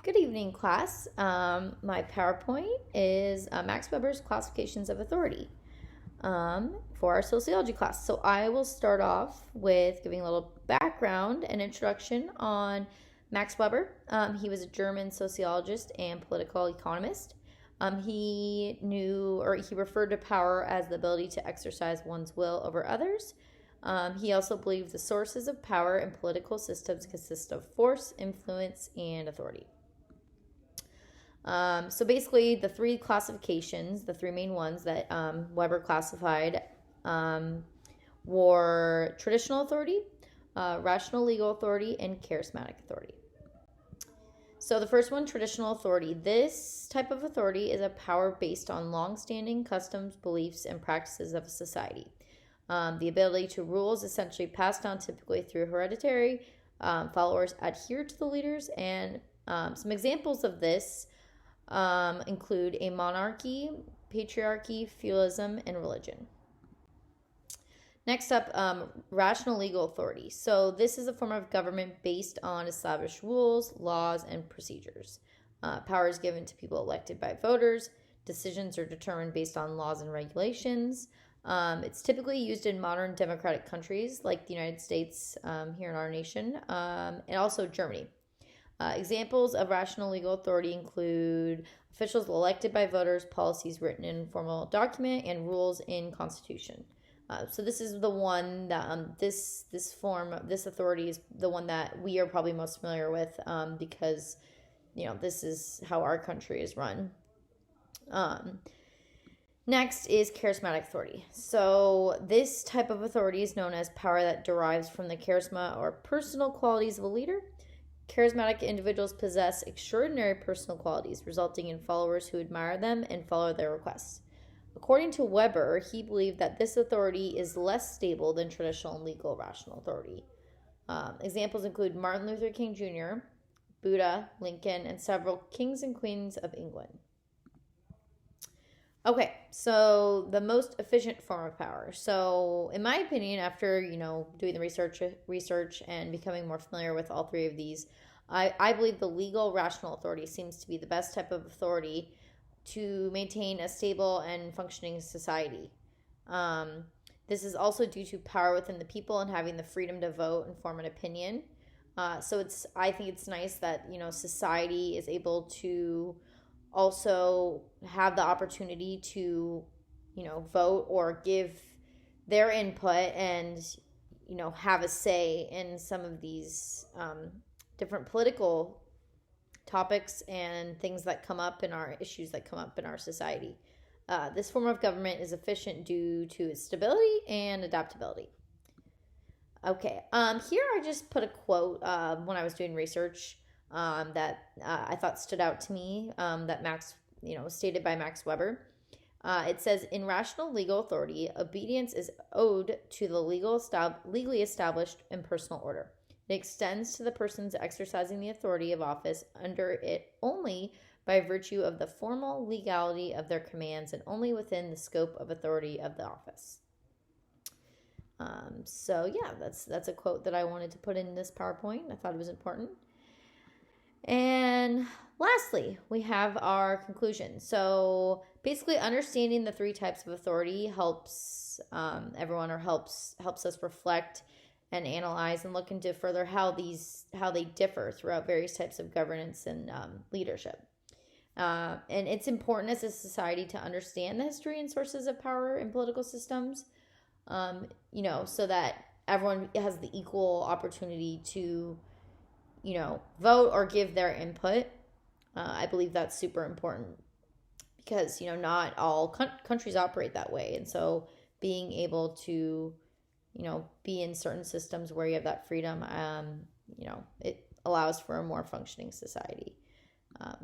Good evening, class. My PowerPoint is Max Weber's Classifications of Authority for our sociology class. So I will start off with giving a little background and introduction on Max Weber. He was a German sociologist and political economist. He referred to power as the ability to exercise one's will over others. He also believed the sources of power in political systems consist of force, influence, and authority. So basically, the three classifications, the three main ones that Weber classified were traditional authority, rational legal authority, and charismatic authority. So the first one, traditional authority. This type of authority is a power based on long-standing customs, beliefs, and practices of a society. The ability to rule is essentially passed on typically through hereditary. Followers adhere to the leaders, and some examples of this include a monarchy, patriarchy, feudalism, and religion. Next up, rational legal authority. So this is a form of government based on established rules, laws, and procedures. Power is given to people elected by voters. Decisions are determined based on laws and regulations. It's typically used in modern democratic countries like the United States here in our nation, and also Germany. Examples of rational legal authority include officials elected by voters, policies written in formal document, and rules in constitution. So this is the one that this authority is the one that we are probably most familiar with because this is how our country is run. Next is charismatic authority. So this type of authority is known as power that derives from the charisma or personal qualities of a leader. Charismatic individuals possess extraordinary personal qualities, resulting in followers who admire them and follow their requests. According to Weber, he believed that this authority is less stable than traditional legal rational authority. Examples include Martin Luther King Jr., Buddha, Lincoln, and several kings and queens of England. Okay, so the most efficient form of power. So in my opinion, after, doing the research and becoming more familiar with all three of these, I believe the legal rational authority seems to be the best type of authority to maintain a stable and functioning society. This is also due to power within the people and having the freedom to vote and form an opinion. So I think it's nice that, society is able to also have the opportunity to, vote or give their input and, have a say in some of these different political topics and things that come up in our issues that come up in our society. This form of government is efficient due to its stability and adaptability. Okay, here I just put a quote when I was doing research that I thought stood out to me, that Max, stated by Max Weber. It says, in rational legal authority, obedience is owed to the legally established and personal order. It extends to the persons exercising the authority of office under it only by virtue of the formal legality of their commands and only within the scope of authority of the office. That's a quote that I wanted to put in this PowerPoint. I thought it was important. And lastly, we have our conclusion. So basically, understanding the three types of authority helps helps us reflect and analyze and look into further how they differ throughout various types of governance and leadership. And it's important as a society to understand the history and sources of power in political systems, so that everyone has the equal opportunity to vote or give their input. I believe that's super important because, not all countries operate that way. And so being able to, be in certain systems where you have that freedom, it allows for a more functioning society.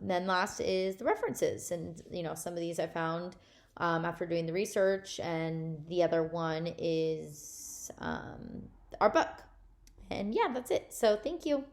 Then last is the references. And, some of these I found after doing the research, and the other one is our book. And yeah, that's it. So thank you.